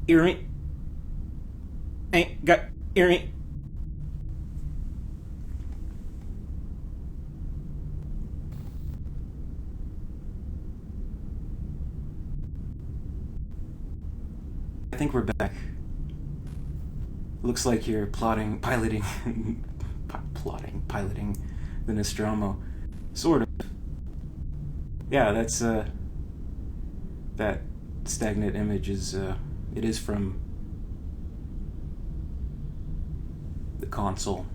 earring, ain't got earring. I think we're back. Looks like you're piloting the Nostromo. Sort of. Yeah, that's, that stagnant image is, it is from the console.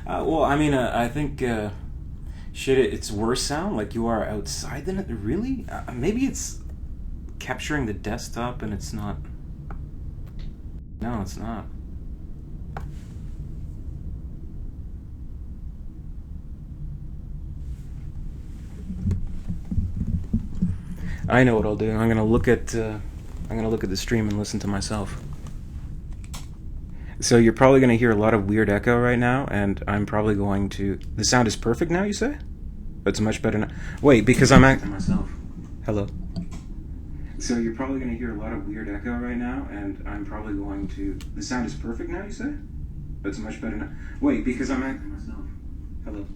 Well, I mean, I think, shit, it's worse sound, like you are outside than it, really? Maybe it's capturing the desktop and it's not. No, it's not. I know what I'll do. I'm gonna look at the stream and listen to myself. So you're probably going to hear a lot of weird echo right now, and I'm probably going to... The sound is perfect now, you say? It's much better now. Wait, because I'm acting myself. Hello. So you're probably going to hear a lot of weird echo right now, and I'm probably going to... The sound is perfect now, you say? It's much better now. Wait, because I'm acting myself. Hello.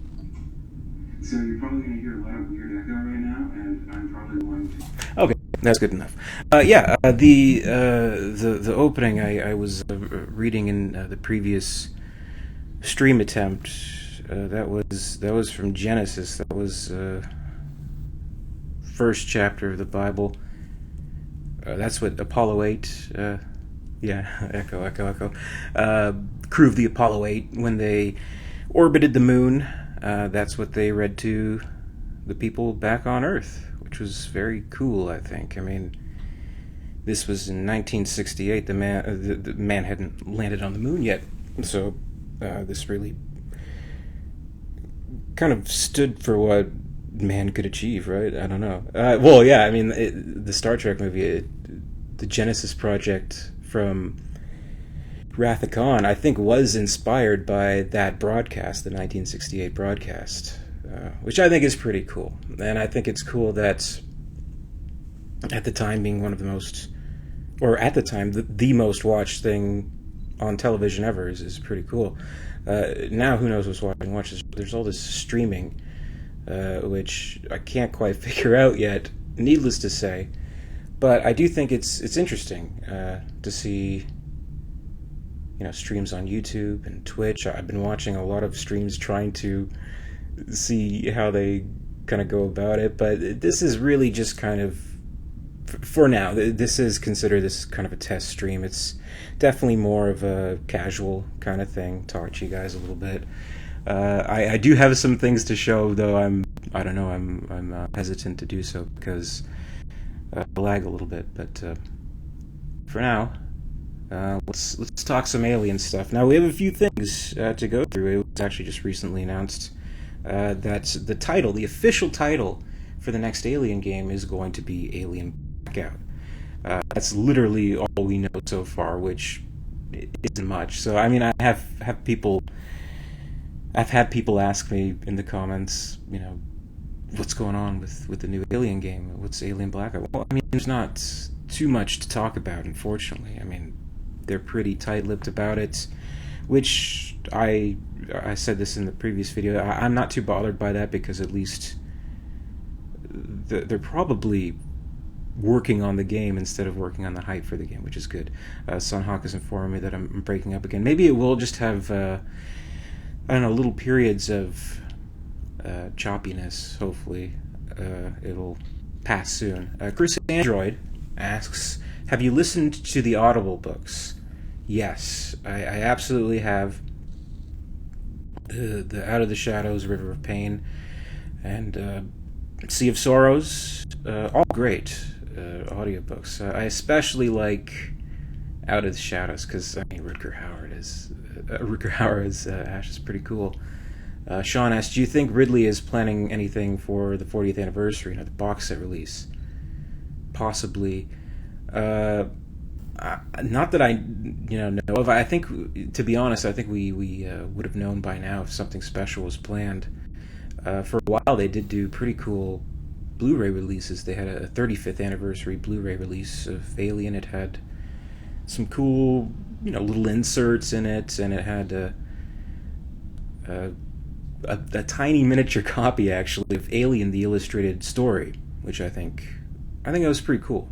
So you're probably going to hear a lot of weird echo right now, and I'm probably going to... Okay. That's good enough. The opening I was reading in the previous stream attempt. That was from Genesis. That was first chapter of the Bible. That's what Apollo 8. Echo. Crew of the Apollo 8 when they orbited the moon. That's what they read to the people back on Earth, which was very cool, I think. I mean, this was in 1968. The man hadn't landed on the moon yet, so this really kind of stood for what man could achieve, right? I don't know. Well, yeah, I mean, the Star Trek movie, the Genesis project from Wrath of Khan, I think was inspired by that broadcast, the 1968 broadcast. Which I think is pretty cool. And I think it's cool that at the time being one of the most, or at the time, the most watched thing on television ever is pretty cool. Now who knows what's watching? There's all this streaming, which I can't quite figure out yet, needless to say. But I do think it's interesting to see, streams on YouTube and Twitch. I've been watching a lot of streams trying to see how they kind of go about it, but this is really just kind of, for now, this is kind of a test stream. It's definitely more of a casual kind of thing, talk to you guys a little bit. I do have some things to show, though I'm hesitant to do so because I lag a little bit, but for now, let's talk some alien stuff. Now we have a few things to go through. It was actually just recently announced that the official title for the next Alien game is going to be Alien Blackout. That's literally all we know so far, which isn't much. So I mean, I've had people ask me in the comments, what's going on with the new Alien game? What's Alien Blackout? Well, I mean, there's not too much to talk about, unfortunately. I mean, they're pretty tight-lipped about it, which I said this in the previous video. I'm not too bothered by that because at least they're probably working on the game instead of working on the hype for the game, which is good. Sunhawk is informing me that I'm breaking up again. Maybe it will just have, little periods of choppiness. Hopefully, it'll pass soon. Chris Android asks, have you listened to the Audible books? Yes, I absolutely have. The Out of the Shadows, River of Pain, and Sea of Sorrows, all great audiobooks. I especially like Out of the Shadows because Rutger Hauer's Ash is pretty cool. Sean asked, do you think Ridley is planning anything for the 40th anniversary, the box set release? Possibly. Not that I, know of. I think, to be honest, I think we would have known by now if something special was planned. For a while, they did do pretty cool Blu-ray releases. They had a 35th anniversary Blu-ray release of Alien. It had some cool, little inserts in it, and it had a, a tiny miniature copy actually of Alien: The Illustrated Story, which I think that was pretty cool.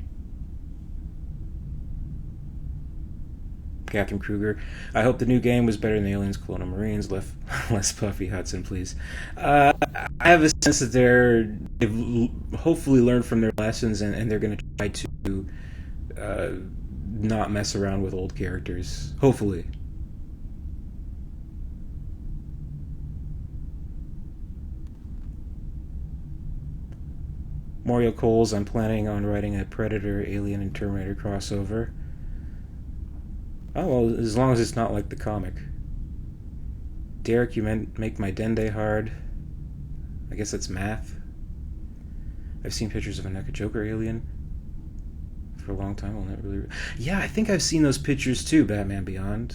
Catherine Kruger. I hope the new game was better than Aliens Colonial Marines. Less Puffy Hudson, please. I have a sense that they've hopefully learned from their lessons, and they're going to try to not mess around with old characters. Hopefully. Mario Coles, I'm planning on writing a Predator, Alien, and Terminator crossover. Oh, well, as long as it's not like the comic. Derek, you make my Dende hard. I guess that's math. I've seen pictures of a NECA Joker alien for a long time. I'll never really. Yeah, I think I've seen those pictures too, Batman Beyond.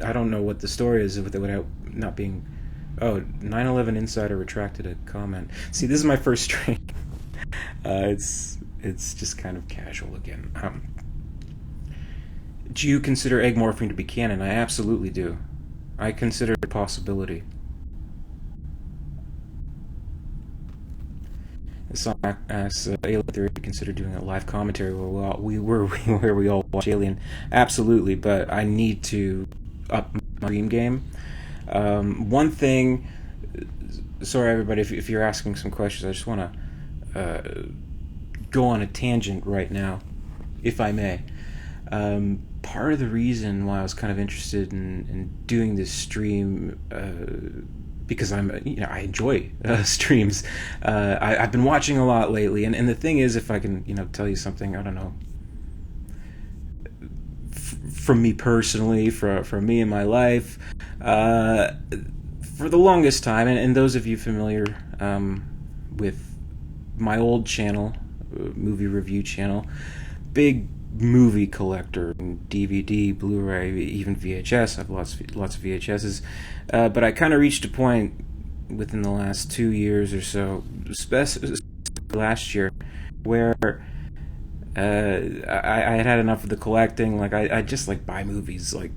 I don't know what the story is without not being. Oh, 9/11 Insider retracted a comment. See, this is my first stream. It's just kind of casual again. Do you consider egg morphing to be canon? I absolutely do. I consider it a possibility. Song asks, Alien Theory, consider doing a live commentary where we all watch Alien. Absolutely, but I need to up my stream game. One thing, sorry everybody, if you're asking some questions, I just want to go on a tangent right now, if I may. Part of the reason why I was kind of interested in doing this stream, because I enjoy streams. I've been watching a lot lately, and the thing is, if I can tell you something, I don't know, from me personally, from me in my life, for the longest time, and those of you familiar with my old channel, movie review channel, big movie collector, DVD, Blu-ray, even VHS. I have lots of VHSs, but I kind of reached a point within the last 2 years or so, especially last year, where I had enough of the collecting. Like I just like buy movies, like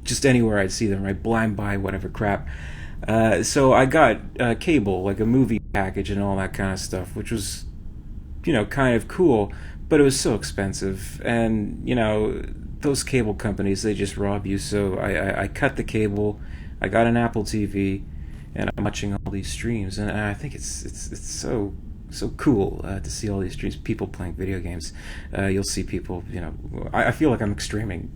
just anywhere I'd see them. Right, blind buy whatever crap. So I got cable, like a movie package and all that kind of stuff, which was kind of cool, but it was so expensive, and those cable companies, they just rob you. So I cut the cable, I got an Apple TV, and I'm watching all these streams, and I think it's so cool to see all these streams, people playing video games. You'll see people, I feel like I'm explaining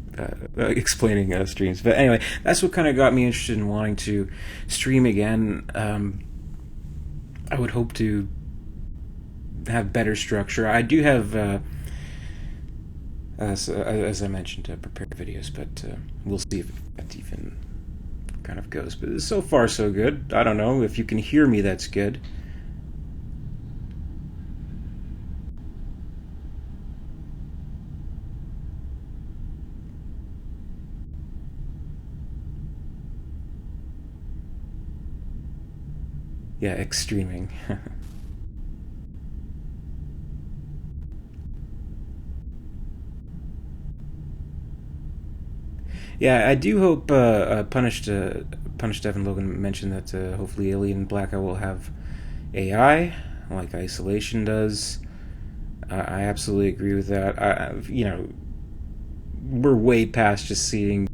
streams, but anyway, that's what kind of got me interested in wanting to stream again. I would hope to have better structure. I do have, as I mentioned, prepared videos, but we'll see if that even kind of goes. But so far, so good. I don't know if you can hear me. That's good. Yeah, extreming. Yeah, I do hope Punished Evan Logan mentioned that hopefully Alien Blackout will have AI like Isolation does. I absolutely agree with that. We're way past just seeing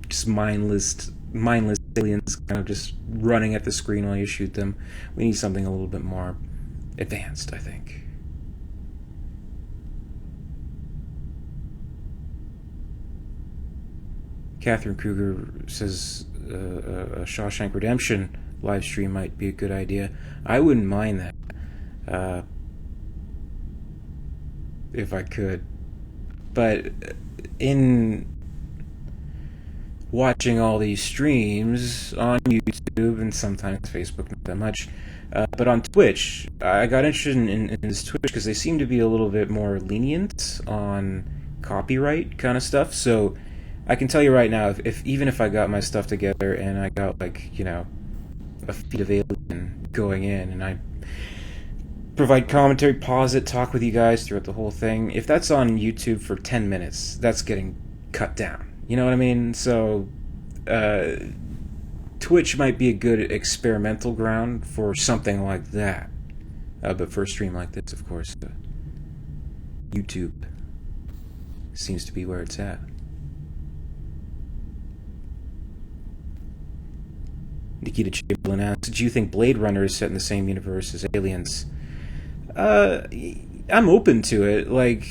just mindless aliens kind of just running at the screen while you shoot them. We need something a little bit more advanced, I think. Catherine Kruger says a Shawshank Redemption live stream might be a good idea. I wouldn't mind that if I could. But in watching all these streams on YouTube and sometimes Facebook, not that much, But on Twitch, I got interested in this Twitch because they seem to be a little bit more lenient on copyright kind of stuff. So I can tell you right now, if even if I got my stuff together and I got like, you know, a feed of Alien going in and I provide commentary, pause it, talk with you guys throughout the whole thing, if that's on YouTube for 10 minutes, that's getting cut down. You know what I mean? So Twitch might be a good experimental ground for something like that. But for a stream like this, of course, YouTube seems to be where it's at. Nikita Chamberlain asks, do you think Blade Runner is set in the same universe as Aliens? I'm open to it. Like,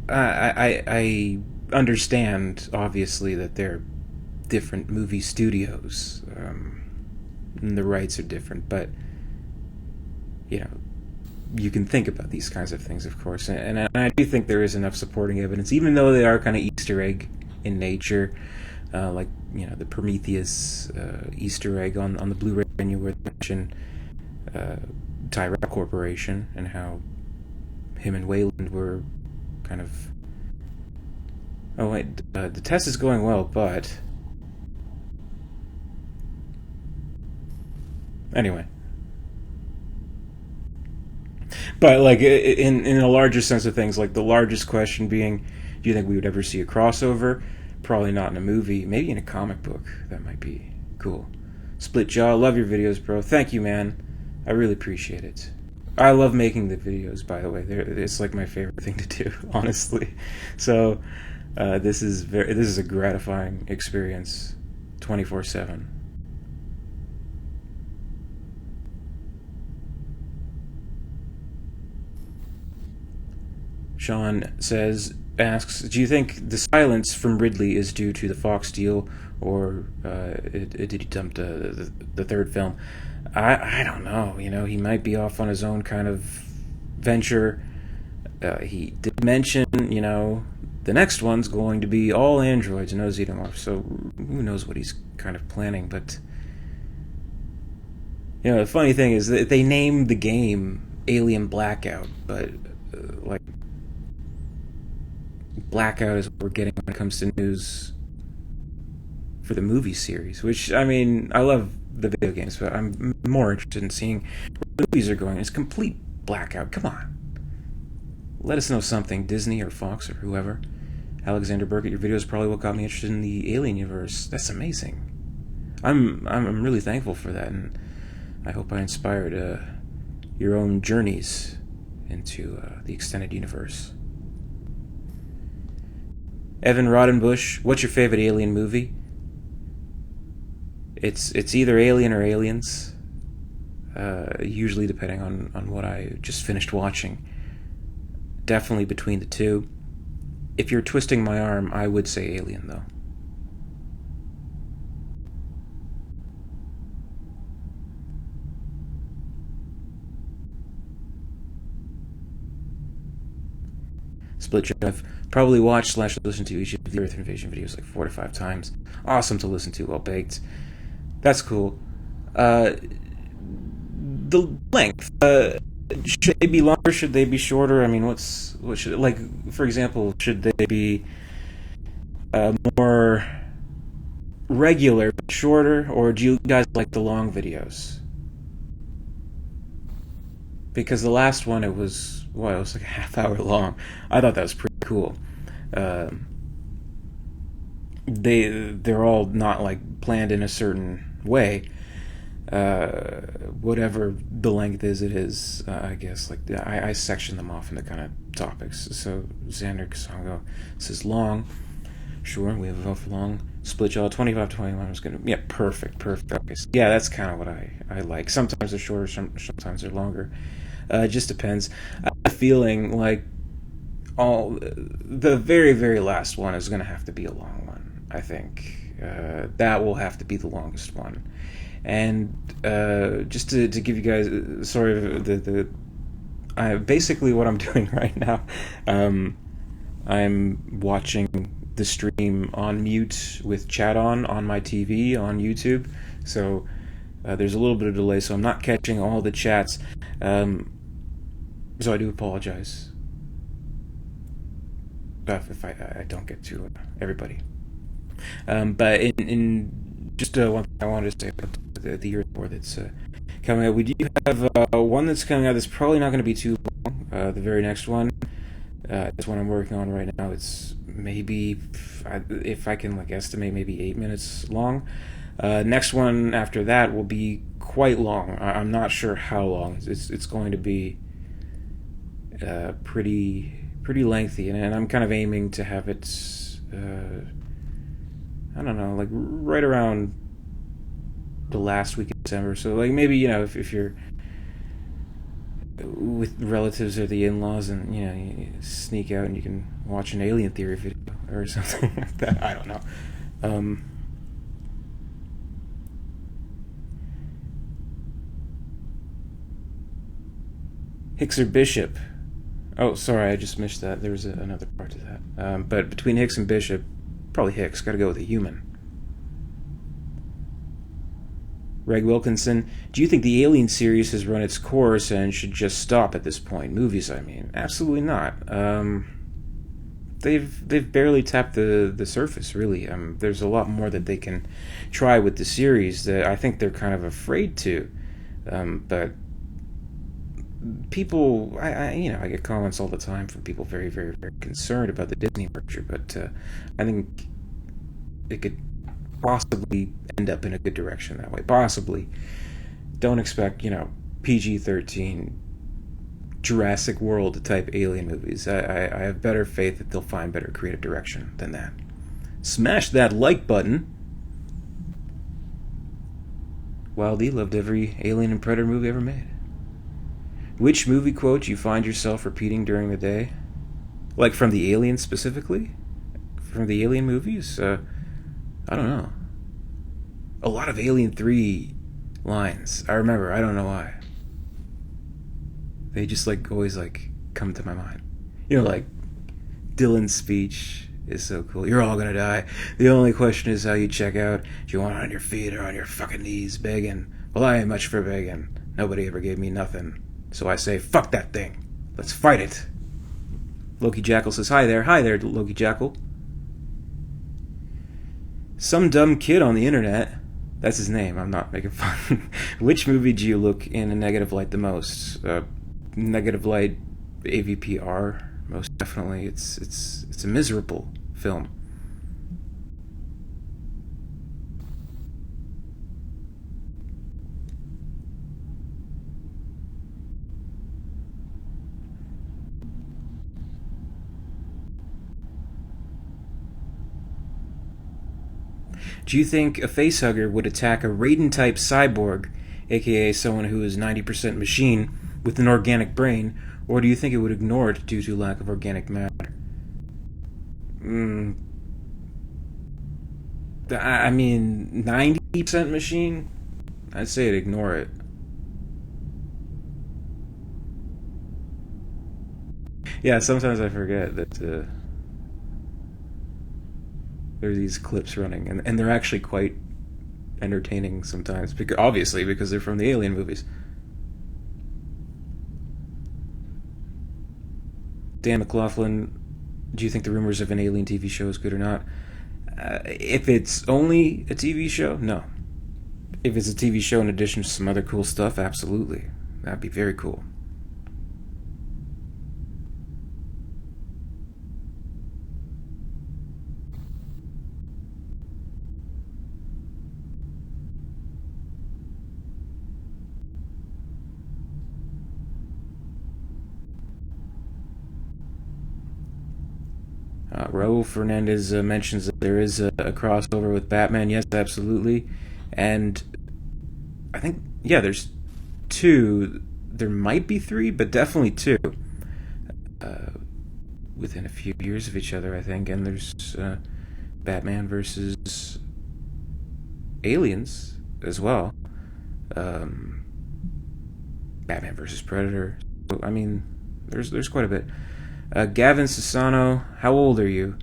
I understand, obviously, that they're different movie studios, and the rights are different, but, you know, you can think about these kinds of things, of course, and I do think there is enough supporting evidence, even though they are kind of Easter egg in nature, like, you know, the Prometheus Easter egg on the Blu-ray menu where they mention Tyrell Corporation and how him and Wayland were kind of... Oh wait, the test is going well, but... Anyway. But, like, in a larger sense of things, like, the largest question being, do you think we would ever see a crossover? Probably not in a movie. Maybe in a comic book. That might be cool. Split Jaw, love your videos, bro. Thank you, man. I really appreciate it. I love making the videos, by the way. It's like my favorite thing to do, honestly. So, this is a gratifying experience, 24/7. Sean asks, do you think the silence from Ridley is due to the Fox deal, or did he dump the third film? I don't know. You know, he might be off on his own kind of venture. He did mention, you know, the next one's going to be all androids, no xenomorphs, so who knows what he's kind of planning. But, you know, the funny thing is that they named the game Alien Blackout, but, like, Blackout is what we're getting when it comes to news for the movie series, which, I mean, I love the video games, but I'm more interested in seeing where the movies are going. It's complete blackout. Come on. Let us know something, Disney or Fox or whoever. Alexander Burkett, your video is probably what got me interested in the Alien universe. That's amazing. I'm really thankful for that, and I hope I inspired your own journeys into the extended universe. Evan Roddenbush, what's your favorite Alien movie? It's either Alien or Aliens, usually depending on what I just finished watching. Definitely between the two. If you're twisting my arm, I would say Alien, though. Split I've probably watched / listened to each of the Earth Invasion videos like 4 to 5 times. Awesome to listen to, well baked. That's cool. The length. Should they be longer? Should they be shorter? I mean, what should, like, for example, should they be more regular but shorter, or do you guys like the long videos? Because the last one, it was like a half-hour long. I thought that was pretty cool. They're all not like planned in a certain way. Whatever the length is, it is. I guess like I section them off into kind of topics. So Xander Kasongo says long. Sure, we have a long split jaw. 25-21. I was gonna perfect. Okay, so, yeah, that's kind of what I like. Sometimes they're shorter, sometimes they're longer. It just depends. I have a feeling like the very, very last one is going to have to be a long one, I think. That will have to be the longest one. And just to give you guys sort of basically what I'm doing right now, I'm watching the stream on mute with chat on my TV on YouTube. So There's a little bit of delay, so I'm not catching all the chats. Um, so I do apologize if I don't get to everybody. But in just one thing I wanted to say about the year four that's coming out, we do have one that's coming out that's probably not going to be too long. The very next one, this one I'm working on right now. It's maybe, if I can like estimate, maybe 8 minutes long. Next one after that will be quite long. I'm not sure how long. It's going to be pretty lengthy, and I'm kind of aiming to have it. I don't know, like right around the last week of December. So like maybe if you're with relatives or the in-laws, and you sneak out and you can watch an Alien Theory video or something like that. I don't know. Hicks or Bishop? Oh, sorry, I just missed that. There was another part to that. But between Hicks and Bishop, probably Hicks. Got to go with a human. Reg Wilkinson, do you think the Alien series has run its course and should just stop at this point? Movies, I mean. Absolutely not. They've barely tapped the surface, really. There's a lot more that they can try with the series that I think they're kind of afraid to. But people, I get comments all the time from people very, very, very concerned about the Disney merger, but I think it could possibly end up in a good direction that way. Possibly. Don't expect, PG-13 Jurassic World type Alien movies. I have better faith that they'll find better creative direction than that. Smash that like button. Wild E loved every Alien and Predator movie ever made. Which movie quote you find yourself repeating during the day? Like from the Alien specifically? From the Alien movies? I don't know. A lot of Alien 3 lines. I remember, I don't know why. They just always come to my mind. Like Dylan's speech is so cool. You're all gonna die. The only question is how you check out. Do you want it on your feet or on your fucking knees begging? Well, I ain't much for begging. Nobody ever gave me nothing. So I say, fuck that thing. Let's fight it. Loki Jackal says, hi there, Loki Jackal. Some dumb kid on the internet, that's his name, I'm not making fun. Which movie do you look in a negative light the most? Negative light, AVPR, most definitely. It's a miserable film. Do you think a facehugger would attack a Raiden-type cyborg, aka someone who is 90% machine, with an organic brain, or do you think it would ignore it due to lack of organic matter? I mean, 90% machine? I'd say it'd ignore it. Yeah, sometimes I forget that there are these clips running, and they're actually quite entertaining sometimes, obviously because they're from the Alien movies. Dan McLaughlin, do you think the rumors of an Alien TV show is good or not? If it's only a TV show, no. If it's a TV show in addition to some other cool stuff, absolutely. That'd be very cool. Raul Fernandez mentions that there is a crossover with Batman. Yes, absolutely. And I think, yeah, there's two. There might be three, but definitely two. Within a few years of each other, I think. And there's Batman versus Aliens as well. Batman versus Predator. So, I mean, there's quite a bit. Gavin Sassano, how old are you?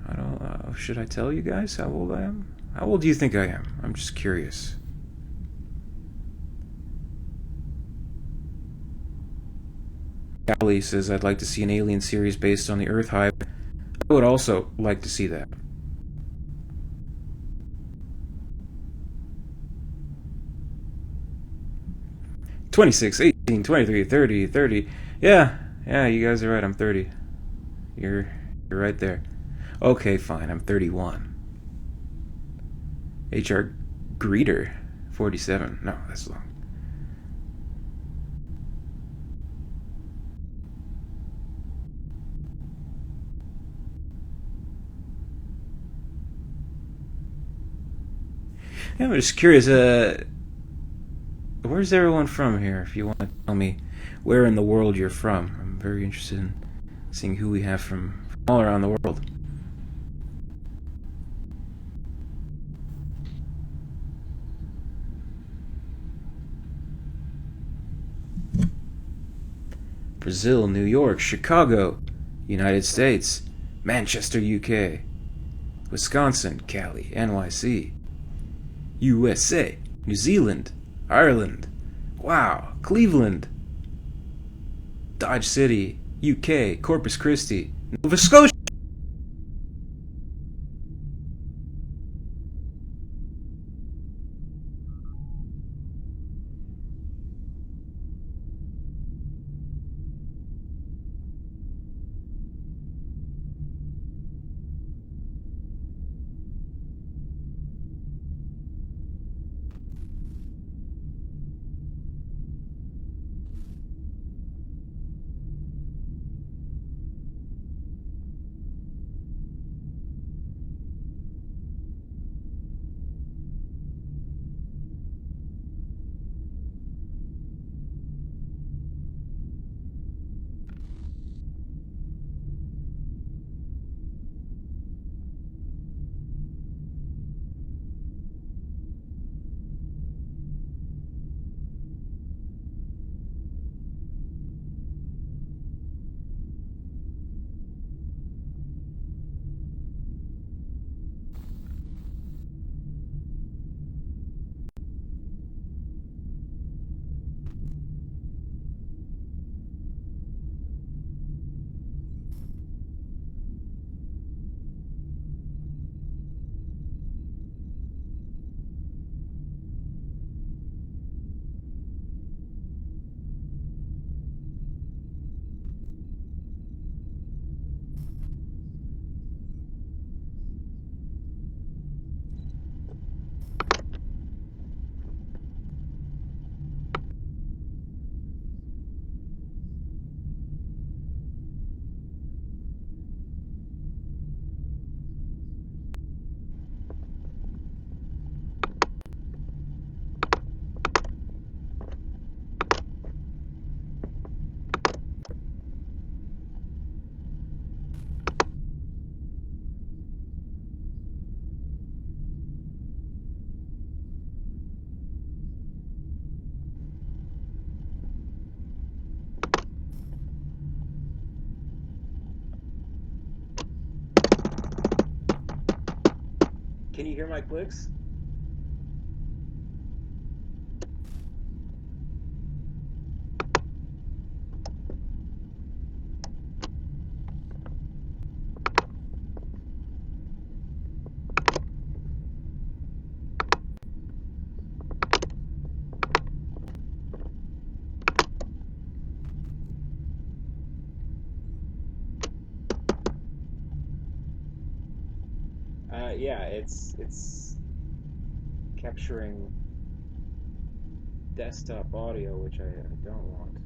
I don't. Should I tell you guys how old I am? How old do you think I am? I'm just curious. Callie says, I'd like to see an Alien series based on the Earth hype. I would also like to see that. 26, 18, 23, 30, 30. Yeah, you guys are right. I'm 30. You're right there. Okay, fine. I'm 31. HR Greeter, 47. No, that's long. Yeah, I'm just curious. Where's everyone from here? If you want to tell me where in the world you're from, I'm very interested in seeing who we have from all around the world. Brazil, New York, Chicago, United States, Manchester, UK, Wisconsin, Cali, NYC, USA, New Zealand, Ireland, wow, Cleveland, Dodge City, UK, Corpus Christi, Nova Scotia. Can you hear my clicks? Yeah, it's capturing desktop audio, which I don't want.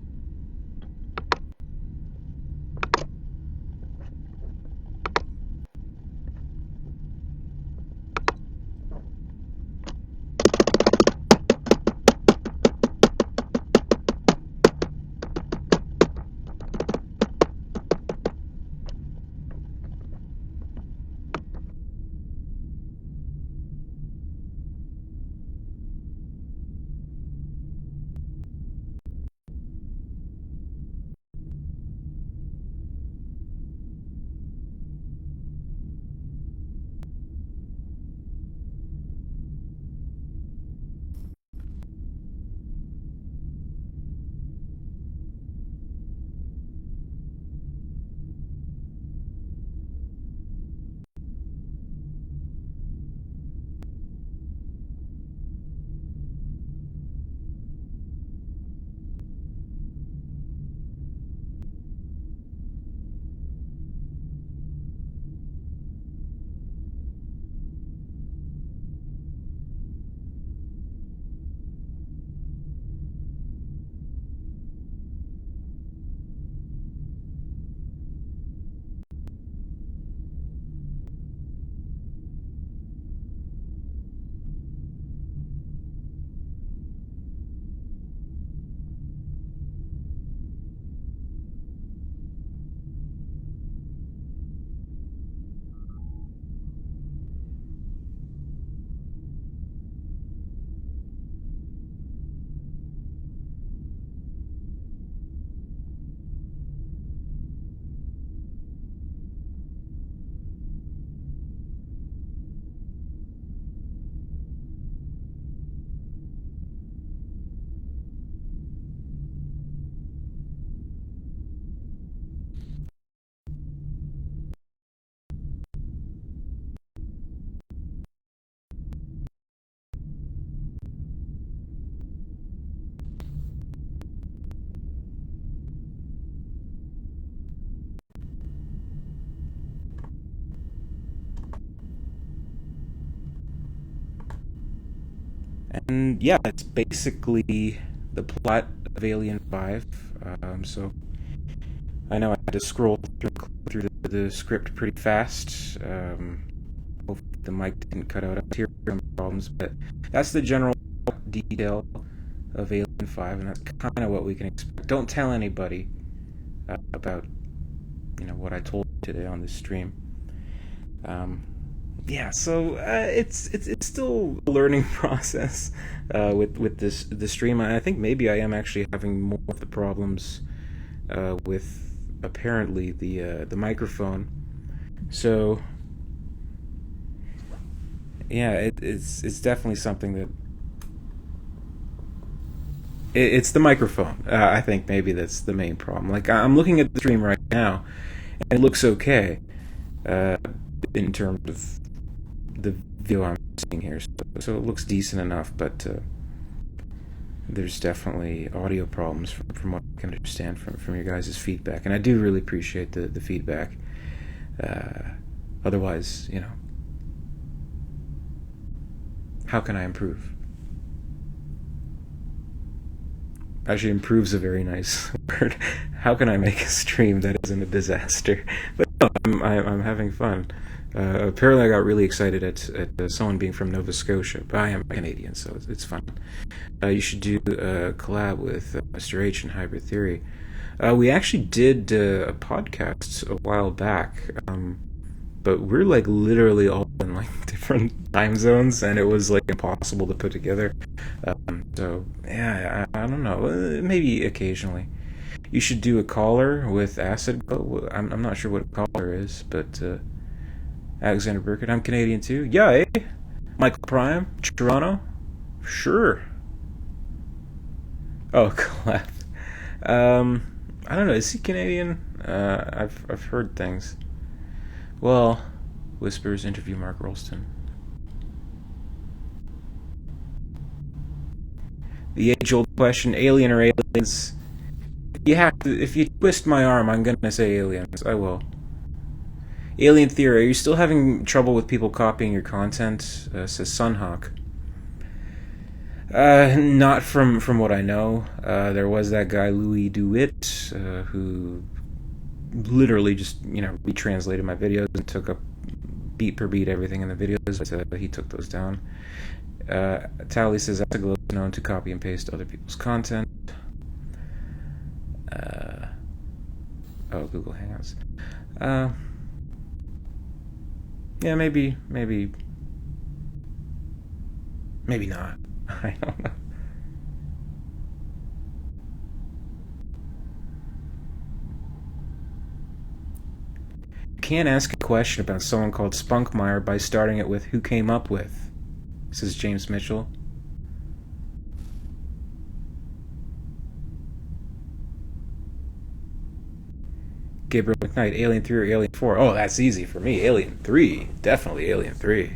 And yeah, it's basically the plot of Alien 5. So I know I had to scroll through the script pretty fast. Hopefully the mic didn't cut out. I was hearing some problems, but that's the general detail of Alien 5, and that's kind of what we can expect. Don't tell anybody about what I told you today on this stream. Yeah, so it's still a learning process with the stream. I think maybe I am actually having more of the problems with apparently the microphone. So yeah, it's definitely something that it's the microphone. I think maybe that's the main problem. Like I'm looking at the stream right now, and it looks okay uh, in terms of the video I'm seeing here. So it looks decent enough, but there's definitely audio problems from what I can understand from your guys' feedback, and I do really appreciate the feedback. Otherwise, how can I improve? Actually, improve's a very nice word. How can I make a stream that isn't a disaster? But no, I'm having fun. Apparently, I got really excited at someone being from Nova Scotia, but I am Canadian, so it's fun. You should do a collab with Mr. H and Hybrid Theory. We actually did a podcast a while back, but we're like literally all in like different time zones, and it was like impossible to put together. So yeah, I don't know. Maybe occasionally. You should do a caller with Acid Glow. I'm not sure what a caller is, but Alexander Burkett. I'm Canadian too. Yeah, eh? Michael Prime, Toronto. Sure. Oh, collab. I don't know. Is he Canadian? I've heard things. Well, Whispers interview Mark Rolston. The age-old question: alien or aliens? If you twist my arm, I'm gonna say aliens. I will. Alien Theory, are you still having trouble with people copying your content? Says Sunhawk. Not from what I know. There was that guy Louis DeWitt who literally just retranslated my videos and took up beat per beat everything in the videos. But he took those down. Tally says Afterglow is known to copy and paste other people's content. Google Hangouts. Yeah, maybe not. I don't know. You can't ask a question about someone called Spunkmeyer by starting it with "Who came up with?" Says James Mitchell. Gabriel McKnight, Alien 3 or Alien 4? Oh, that's easy for me. Alien 3. Definitely Alien 3.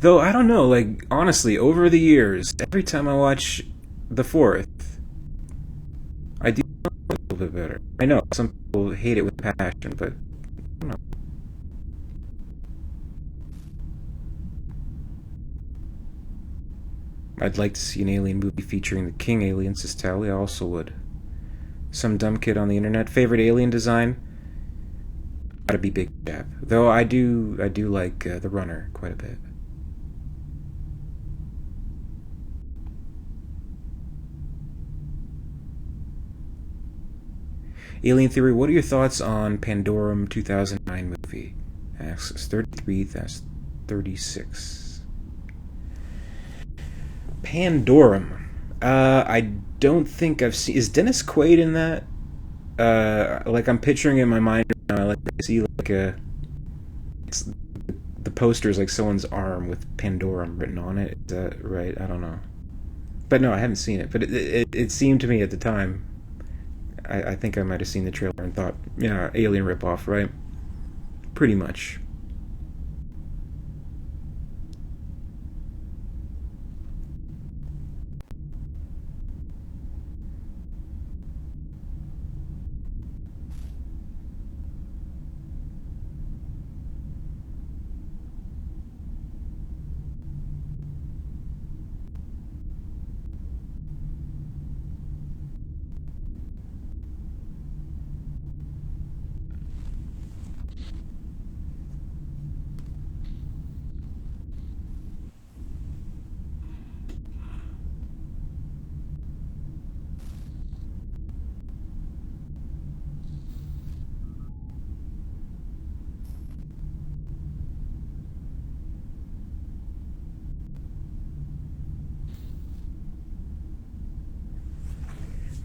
Though, I don't know, like, honestly, over the years, every time I watch the fourth, I do like it a little bit better. I know, some people hate it with passion, but I don't know. I'd like to see an alien movie featuring the King alien, says Tally. I also would. Some dumb kid on the internet. Favorite alien design? Gotta be Big Jab. Though I do like the Runner quite a bit. Alien Theory, what are your thoughts on Pandorum 2009 movie? Asks 33, that's 36. Pandorum. I don't think I've seen. Is Dennis Quaid in that? Like I'm picturing it in my mind right now. Like I see like the poster is like someone's arm with Pandorum written on it. Is that right? I don't know. But no, I haven't seen it. But it seemed to me at the time. I think I might have seen the trailer and thought, yeah, alien ripoff, right? Pretty much.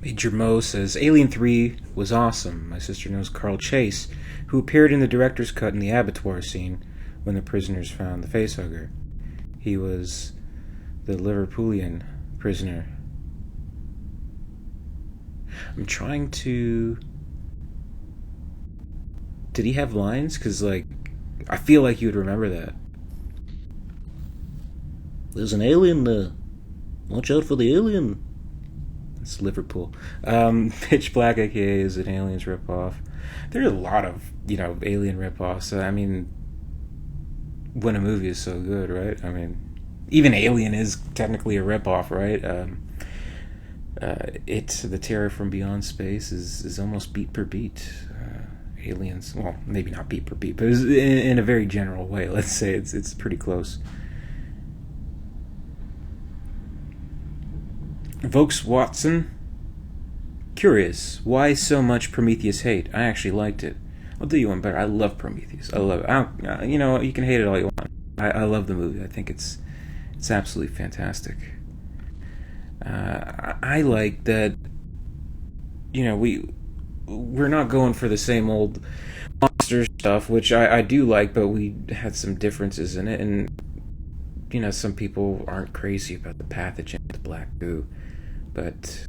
Major Mo says Alien 3 was awesome. My sister knows Carl Chase, who appeared in the director's cut in the abattoir scene when the prisoners found the facehugger. He was the Liverpoolian prisoner. I'm trying to... Did he have lines? Because, like, I feel like you would remember that. There's an alien there. Watch out for the alien. It's Liverpool. Pitch Black, aka, is an Aliens ripoff. There's a lot of, Alien ripoffs. I mean, when a movie is so good, right? I mean, even Alien is technically a ripoff, right? The Terror from Beyond Space is almost beat per beat. Aliens, well, maybe not beat per beat, but in a very general way. Let's say it's pretty close. Vokes Watson. Curious, why so much Prometheus hate? I actually liked it. I'll do you one better. I love Prometheus. I love it. You can hate it all you want. I love the movie. I think it's absolutely fantastic. I like that. We're not going for the same old monster stuff, which I do like, but we had some differences in it, and some people aren't crazy about the pathogen, the black goo, but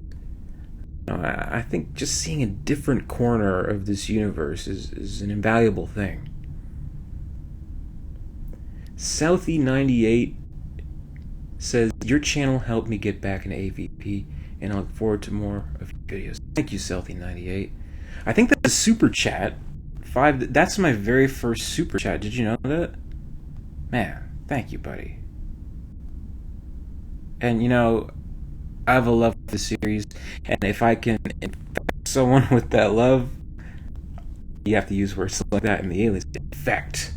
I think just seeing a different corner of this universe is an invaluable thing. Southie98 says, your channel helped me get back into AVP, and I look forward to more of your videos. Thank you, Southie98. I think that's a super chat. That's my very first super chat. Did you know that? Man, thank you, buddy. And I have a love for the series, and if I can infect someone with that love, you have to use words like that in the Aliens. Infect.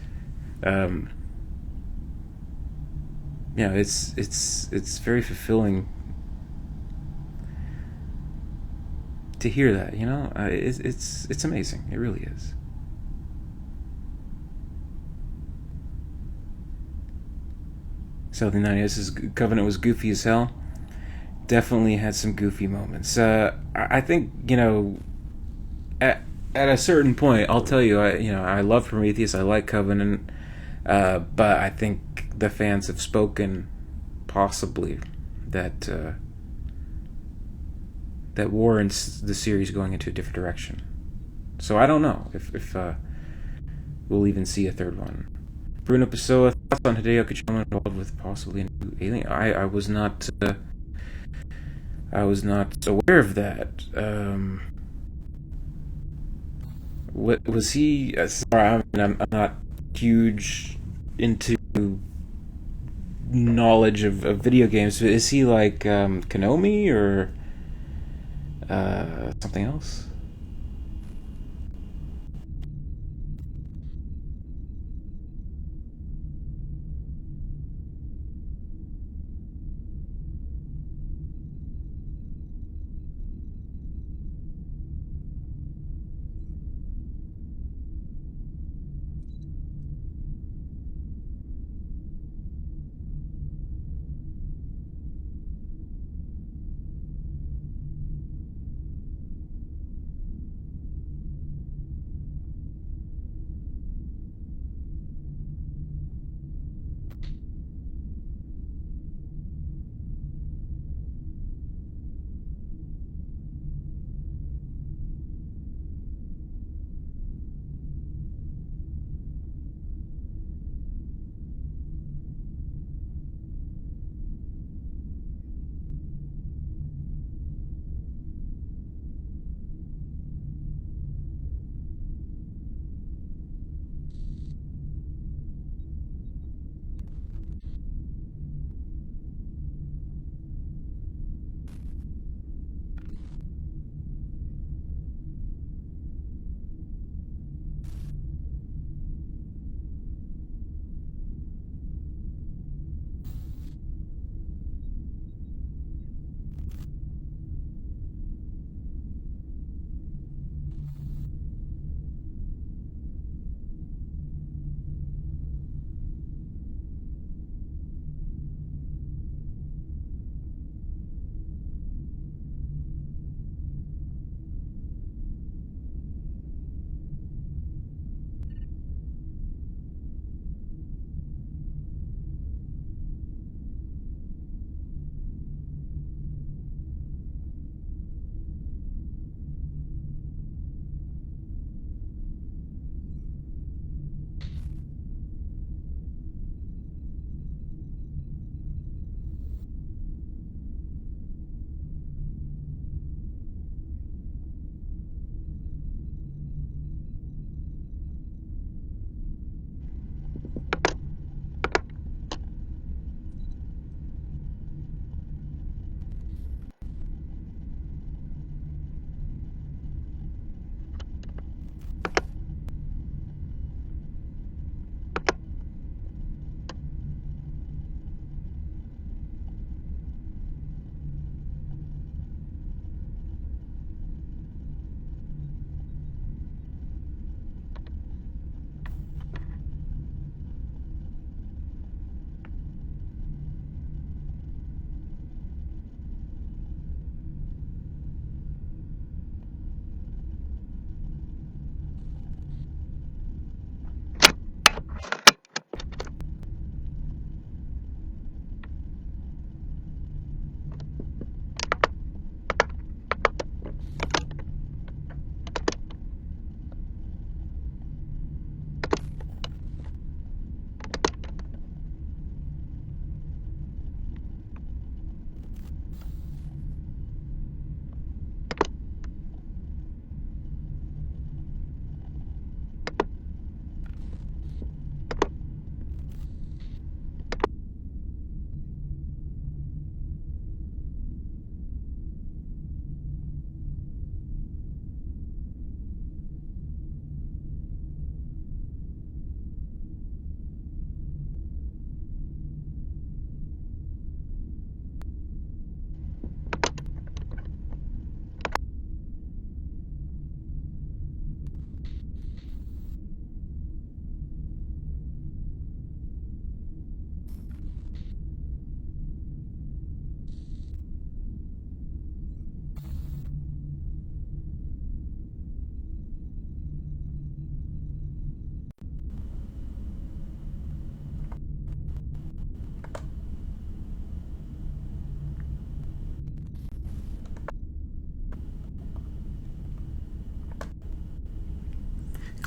It's very fulfilling to hear that. It's amazing. It really is. Something nice is Covenant was goofy as hell. Definitely had some goofy moments. I think at a certain point, I'll tell you, I love Prometheus. I like Covenant, but I think the fans have spoken, possibly, that warrants the series going into a different direction. So I don't know if we'll even see a third one. Bruno Pessoa, thoughts on Hideo Kojima involved with possibly a new Alien? I was not aware of that. What was he? Sorry, I'm not huge into knowledge of video games. Is he like Konami or something else?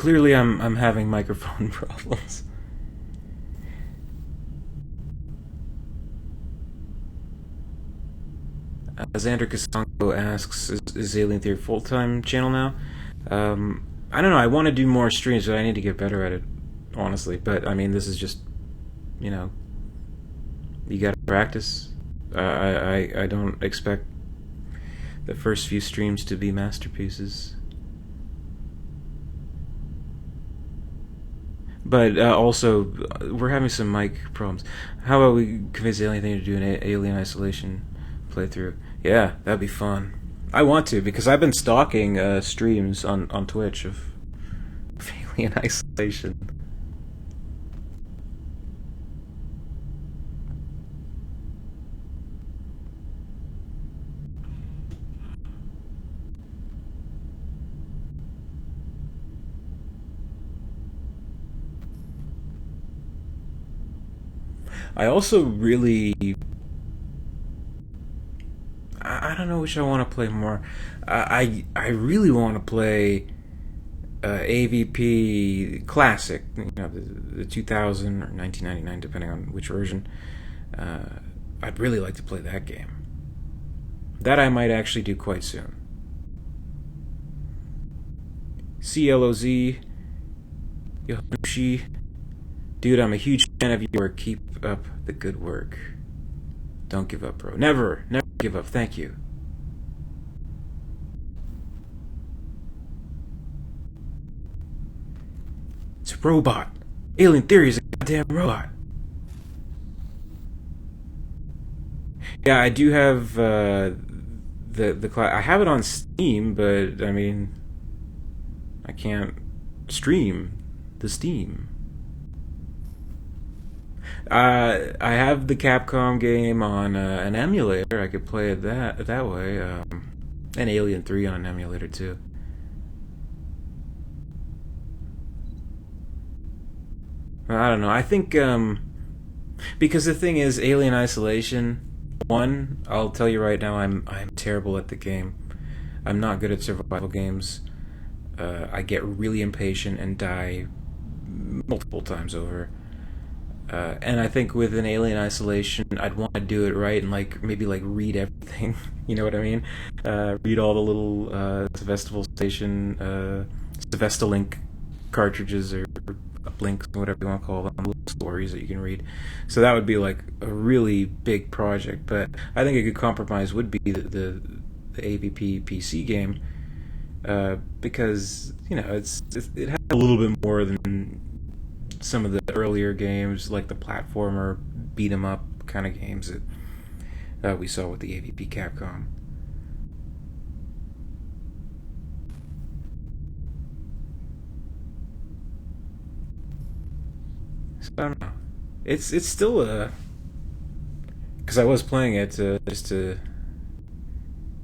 Clearly, I'm having microphone problems. Xander Casongo asks, is Alien Theory full time channel now? I don't know. I want to do more streams, but I need to get better at it, honestly. But I mean, this is just, you know, you got to practice. I don't expect the first few streams to be masterpieces. But also, we're having some mic problems. How about we convince Alien Thing to do an Alien Isolation playthrough? Yeah, that'd be fun. I want to, because I've been stalking streams on Twitch of Alien Isolation. I also really... I don't know which I want to play more. I really want to play AVP Classic, you know, the 2000 or 1999, depending on which version. I'd really like to play that game. That I might actually do quite soon. CLOZ, Yohanushi. Dude, I'm a huge fan of your work. Keep up the good work. Don't give up, bro. Never give up. Thank you. It's a robot. Alien Theory is a goddamn robot. Yeah, I do have the class. I have it on Steam, but I mean, I can't stream the Steam. I have the Capcom game on an emulator. I could play it that way. And Alien 3 on an emulator too. I don't know. I think because the thing is, Alien Isolation 1. I'll tell you right now, I'm terrible at the game. I'm not good at survival games. I get really impatient and die multiple times over. And I think with an Alien Isolation, I'd want to do it right and maybe read everything. You know what I mean? Read all the little Sevestival Station, Sevestalink cartridges or links, whatever you want to call them, little stories that you can read. So that would be like a really big project. But I think a good compromise would be the AVP PC game, because it has a little bit more than some of the earlier games, like the platformer beat 'em up kind of games that we saw with the AVP Capcom. So I don't know. It's still because I was playing it just to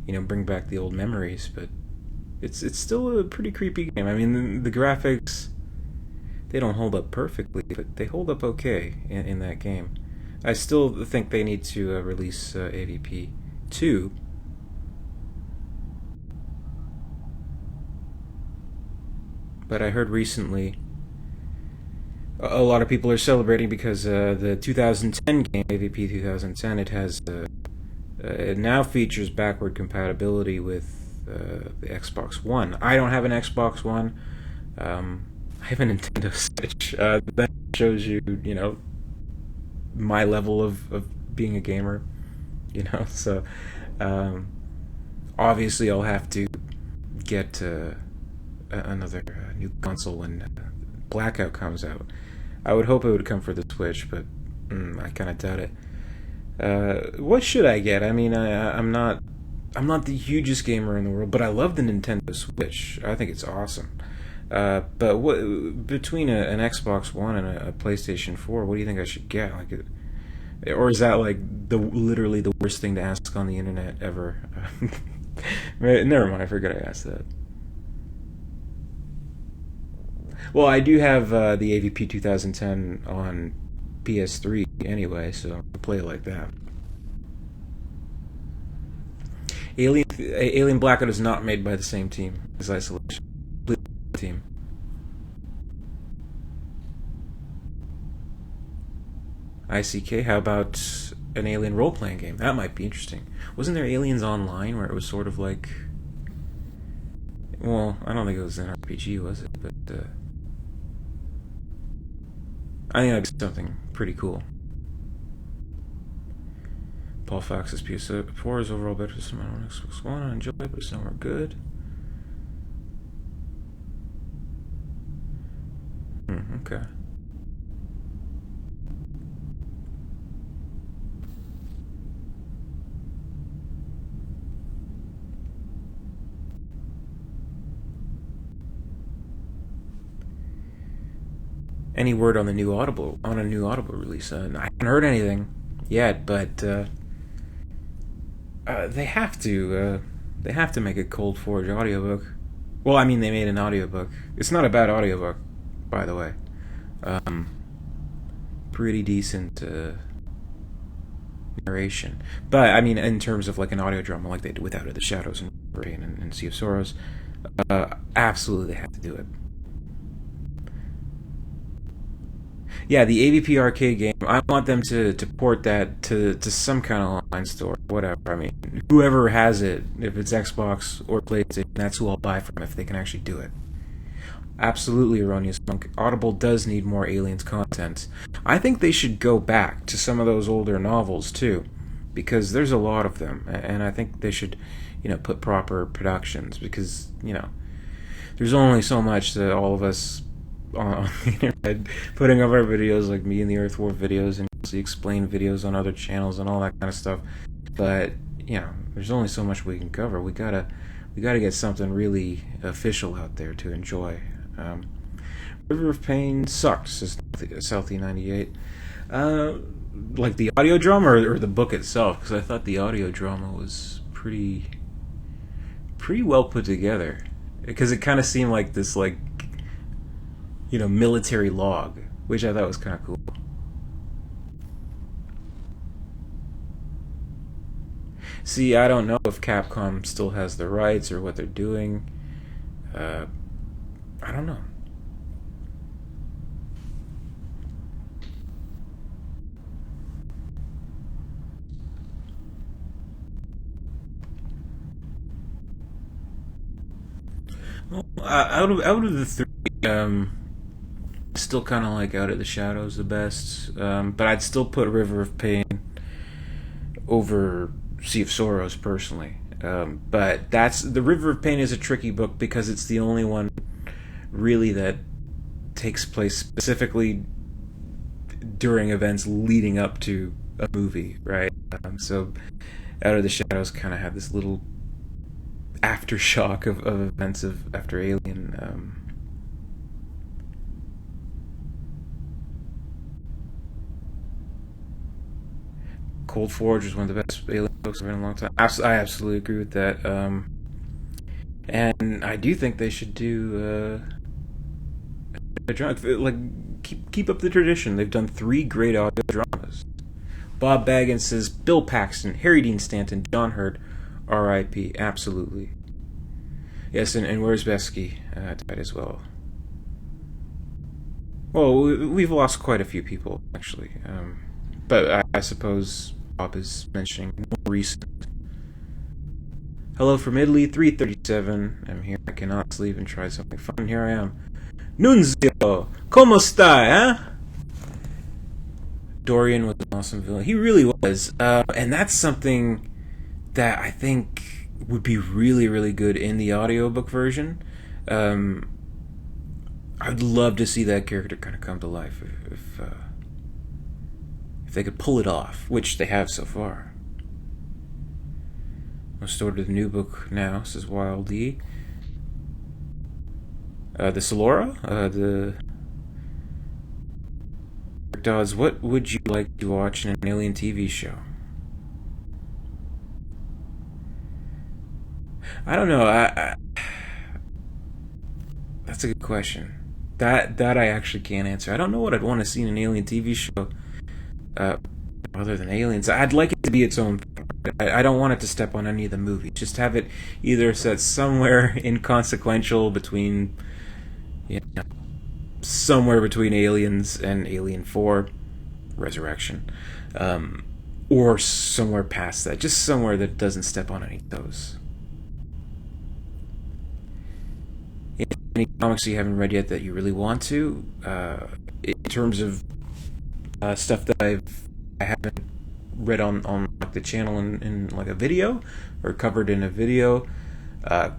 bring back the old memories, but it's still a pretty creepy game. I mean, the graphics, they don't hold up perfectly, but they hold up okay in that game. I still think they need to release AVP 2. But I heard recently a lot of people are celebrating because the 2010 game, AVP 2010, it now features backward compatibility with the Xbox One. I don't have an Xbox One. I have a Nintendo Switch. That shows you, my level of being a gamer. So obviously I'll have to get another new console when Blackout comes out. I would hope it would come for the Switch, but I kind of doubt it. What should I get? I mean, I'm not the hugest gamer in the world, but I love the Nintendo Switch. I think it's awesome. But between an Xbox One and a PlayStation 4, what do you think I should get? Or is that literally the worst thing to ask on the internet ever? Never mind, I forgot I asked that. Well, I do have the AVP 2010 on PS3 anyway, so I'll play it like that. Alien Blackout is not made by the same team as Isolation. Team. ICK. How about an Alien role-playing game? That might be interesting. Wasn't there Aliens Online where it was sort of like... Well, I don't think it was an RPG, was it? But I think that'd be something pretty cool. Paul Fox's PS4 is overall better than on Xbox One. I enjoy it, but it's nowhere good. Okay. Any word on the new Audible release? I haven't heard anything yet, but they have to make a Cold Forge audiobook. Well, I mean, they made an audiobook. It's not a bad audiobook, by the way. Pretty decent narration. But I mean, in terms of like an audio drama, like they did with Out of the Shadows and Rain and Sea of Sorrows, absolutely they have to do it. Yeah, the AVP arcade game, I want them to port that to some kind of online store, whatever. I mean, whoever has it, if it's Xbox or PlayStation, that's who I'll buy from if they can actually do it. Absolutely erroneous, Monk. Audible does need more Aliens content. I think they should go back to some of those older novels, too, because there's a lot of them, and I think they should, put proper productions, because, there's only so much that all of us on the internet putting up our videos, like me and the Earth War videos and mostly explain videos on other channels and all that kind of stuff. But there's only so much we can cover. We gotta get something really official out there to enjoy. River of Pain sucked, says Southie98. Like the audio drama or the book itself, because I thought the audio drama was pretty well put together, because it kind of seemed like this military log, which I thought was kind of cool. See, I don't know if Capcom still has the rights or what they're doing. I don't know. Well, out of the three, still kind of like Out of the Shadows the best, but I'd still put River of Pain over Sea of Sorrows personally. But the River of Pain is a tricky book because it's the only one really that takes place specifically during events leading up to a movie, right? So Out of the Shadows kind of had this little aftershock of events after Alien. Cold Forge was one of the best Alien books I've read in a long time. I absolutely agree with that. And I do think they should do a drama. Like, keep up the tradition. They've done 3 great audio dramas. Bob Baggins says Bill Paxton, Harry Dean Stanton, John Hurt, R.I.P. Absolutely. Yes, and where's Besky died as well. Well, we've lost quite a few people, actually. But I suppose Bob is mentioning more recent. Hello from Italy, 337. I'm here. I cannot sleep and try something fun. Here I am. Nunzio, como stai, huh? Dorian was an awesome villain. He really was. And that's something that I think would be really, really good in the audiobook version. I'd love to see that character kind of come to life if they could pull it off, which they have so far. I'll start with the new book now, says Wild E. The Solora? The Dodds, what would you like to watch in an Alien TV show? I don't know. That's a good question. That I actually can't answer. I don't know what I'd want to see in an Alien TV show other than Aliens. I'd like it to be its own. I don't want it to step on any of the movies. Just have it either set somewhere inconsequential between, somewhere between Aliens and Alien 4, Resurrection, or somewhere past that, just somewhere that doesn't step on any toes. Any comics you haven't read yet that you really want to, in terms of stuff that I haven't read on like the channel in like a video or covered in a video,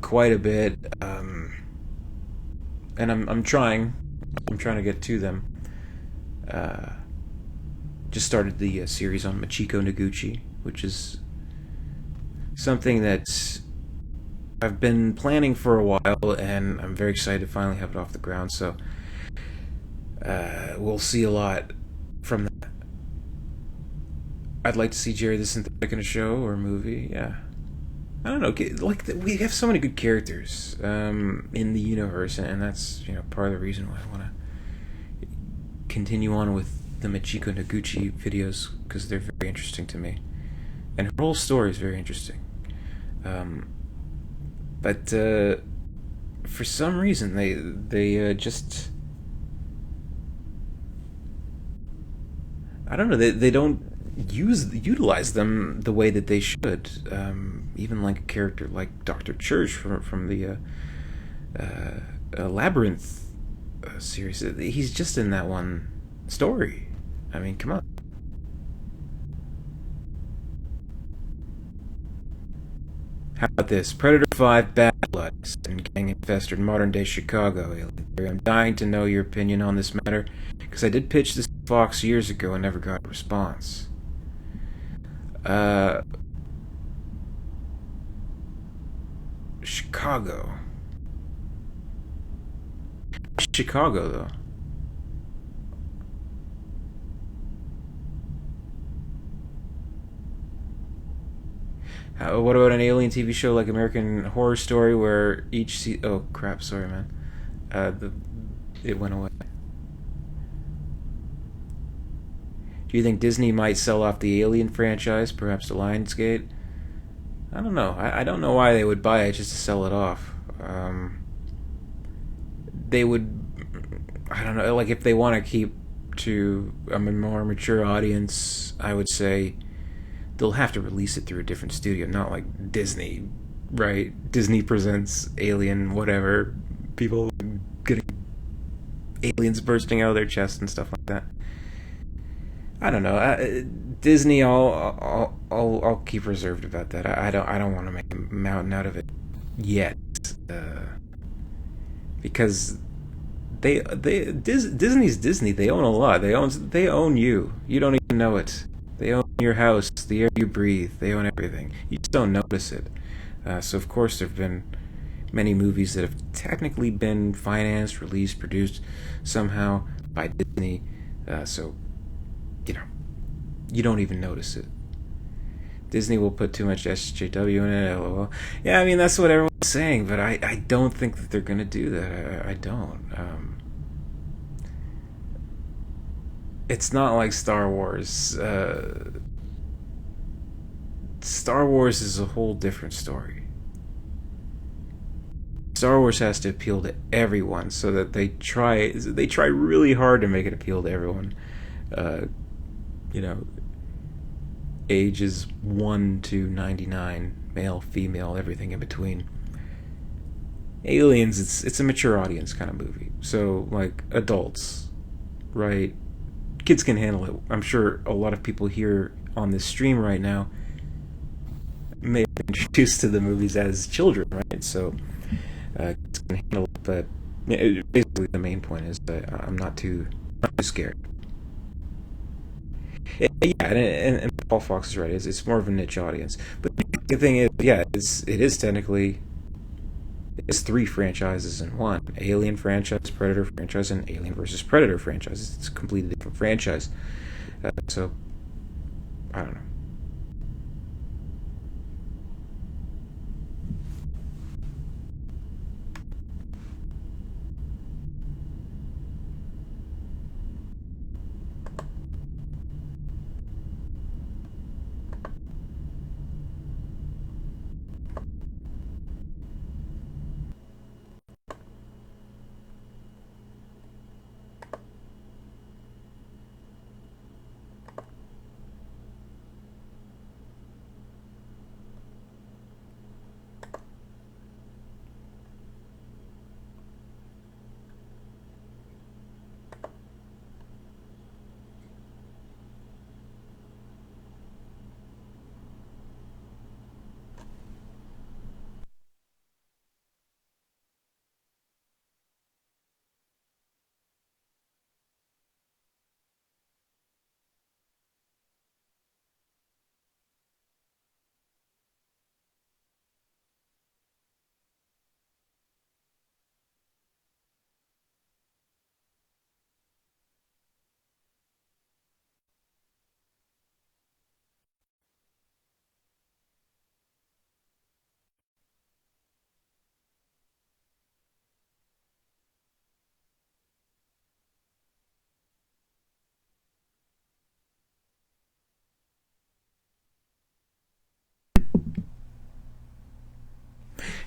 quite a bit, and I'm trying to get to them. Just started the series on Machiko Noguchi, which is something that I've been planning for a while, and I'm very excited to finally have it off the ground. So we'll see a lot from that. I'd like to see Jerry the Synthetic in a show or a movie. Yeah, I don't know. Like we have so many good characters in the universe, and that's part of the reason why I want to continue on with the Machiko Noguchi videos, because they're very interesting to me, and her whole story is very interesting. But for some reason they just, I don't know, they don't utilize them the way that they should. Even like a character like Dr. Church from the Labyrinth series, he's just in that one story. I mean, come on. How about this? Predator 5 Bad Blood and gang-infested modern-day Chicago. I'm dying to know your opinion on this matter, because I did pitch this to Fox years ago and never got a response. Chicago. Chicago, though. What about an alien TV show like American Horror Story, where each oh crap, sorry man, it went away. Do you think Disney might sell off the Alien franchise, perhaps to Lionsgate? I don't know. I don't know why they would buy it just to sell it off. They would, I don't know, like if they want to keep to a more mature audience, I would say they'll have to release it through a different studio, not like Disney, right? Disney presents Alien, whatever, people getting aliens bursting out of their chests and stuff like that. I don't know. Disney, I'll keep reserved about that. I don't want to make a mountain out of it yet, because Disney's Disney. They own a lot. They own you. You don't even know it. They own your house, the air you breathe. They own everything. You just don't notice it. So of course there've been many movies that have technically been financed, released, produced somehow by Disney. So you don't even notice it. Disney will put too much SJW in it, lol. Yeah, I mean, that's what everyone's saying, but I don't think that they're going to do that. I don't. It's not like Star Wars. Star Wars is a whole different story. Star Wars has to appeal to everyone, so that they try really hard to make it appeal to everyone. Ages 1 to 99, male, female, everything in between. Aliens, it's a mature audience kind of movie. So, like, adults, right? Kids can handle it. I'm sure a lot of people here on this stream right now may have been introduced to the movies as children, right? So, kids can handle it, but basically the main point is that I'm not too scared. Yeah, and Paul Fox is right. It's more of a niche audience. But the thing is, yeah, it is technically, it's 3 franchises in one: Alien franchise, Predator franchise, and Alien versus Predator franchise. It's a completely different franchise. So I don't know.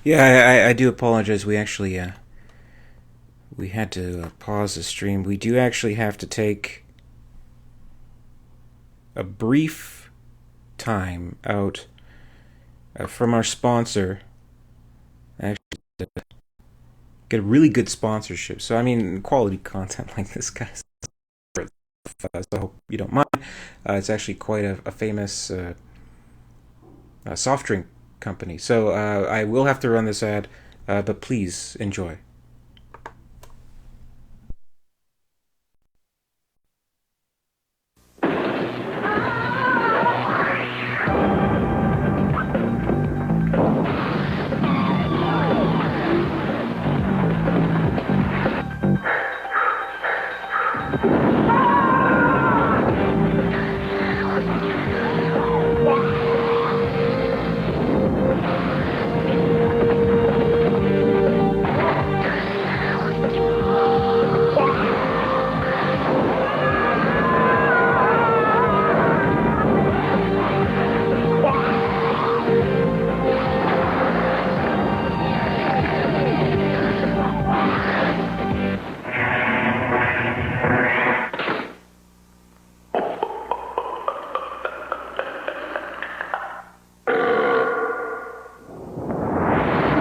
Yeah, I do apologize. We actually we had to pause the stream. We do actually have to take a brief time out from our sponsor. Actually, to get a really good sponsorship. So I mean, quality content like this, guys. So I hope you don't mind. It's actually quite a famous soft drink company. So I will have to run this ad, but please enjoy.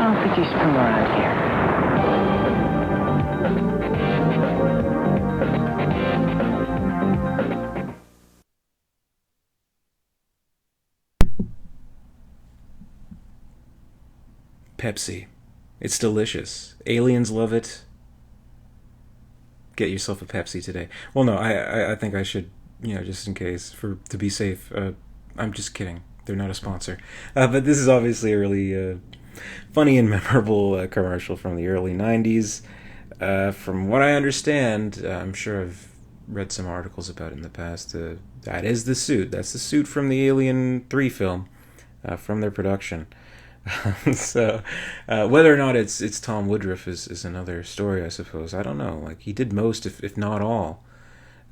Oh, could you spring around here? Pepsi. It's delicious. Aliens love it. Get yourself a Pepsi today. Well, no, I think I should, just in case, for to be safe. I'm just kidding. They're not a sponsor. But this is obviously a really funny and memorable commercial from the early 90s. From what I understand, I'm sure I've read some articles about it in the past. That is the suit. That's the suit from the Alien 3 film, from their production. So whether or not it's Tom Woodruff is another story, I suppose. I don't know. Like he did most, if not all,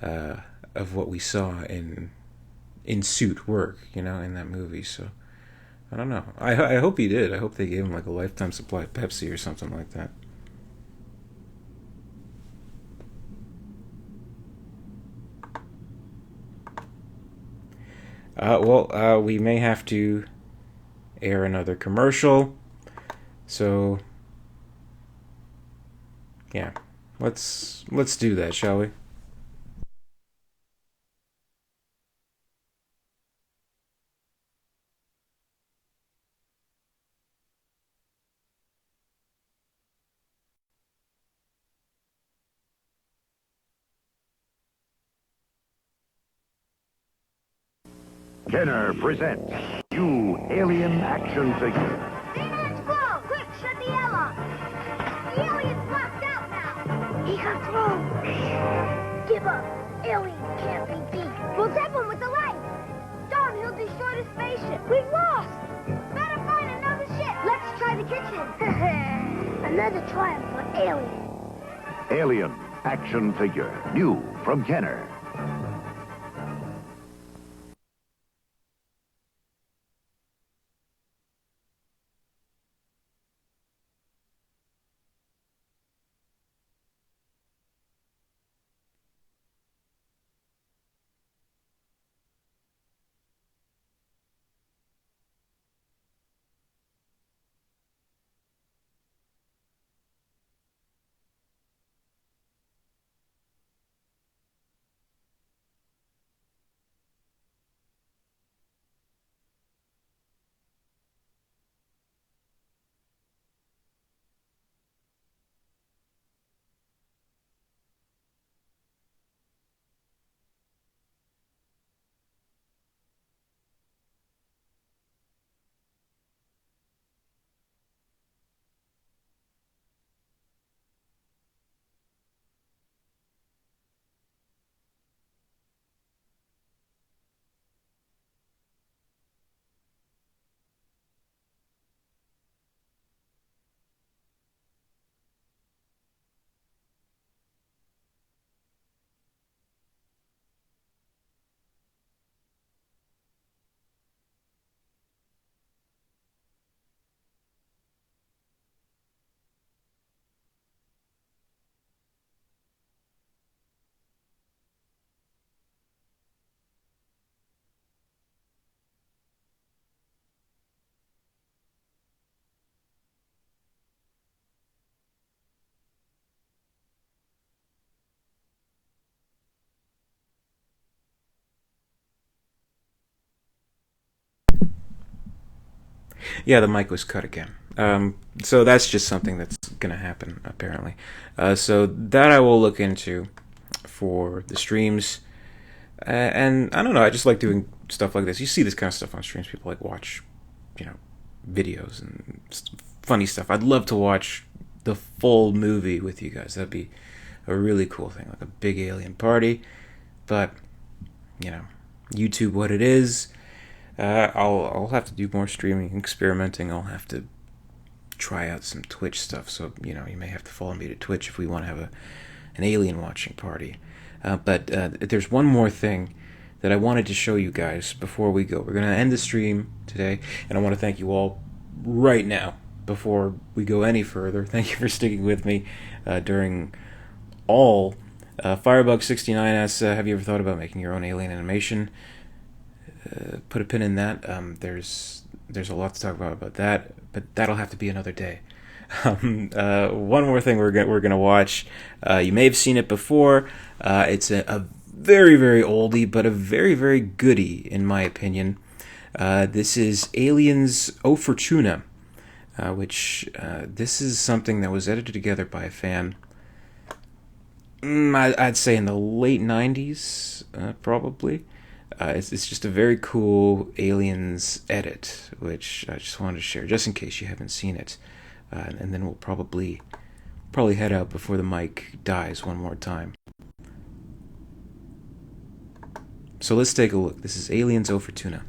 uh, of what we saw in suit work, in that movie. So I don't know. I hope he did. I hope they gave him like a lifetime supply of Pepsi or something like that. We may have to air another commercial. So yeah, let's do that, shall we? Kenner presents new Alien action figure. Phoenix Flow! Quick, shut the L off! The alien's locked out now! He got through! Give up! Alien can't be beat! We'll zap him with the light! Darn, he'll destroy the spaceship! We've lost! Better find another ship! Let's try the kitchen! Another triumph for Alien! Alien action figure, new from Kenner. Yeah, the mic was cut again. So that's just something that's gonna happen apparently. So that I will look into for the streams. And I don't know. I just like doing stuff like this. You see this kind of stuff on streams. People like watch, videos and funny stuff. I'd love to watch the full movie with you guys. That'd be a really cool thing, like a big alien party. But YouTube, what it is. I'll have to do more streaming, experimenting. I'll have to try out some Twitch stuff. So you may have to follow me to Twitch if we want to have an alien watching party. But there's one more thing that I wanted to show you guys before we go. We're going to end the stream today, and I want to thank you all right now before we go any further. Thank you for sticking with me during all. Firebug69 asks, have you ever thought about making your own alien animation? Put a pin in that. There's a lot to talk about that, but that'll have to be another day. One more thing we're gonna watch. You may have seen it before. It's a very, very oldie, but a very, very goodie in my opinion. This is Aliens O Fortuna, which this is something that was edited together by a fan. I'd say in the late 90s, probably. It's just a very cool Aliens edit, which I just wanted to share, just in case you haven't seen it. And then we'll probably head out before the mic dies one more time. So let's take a look. This is Aliens O Fortuna.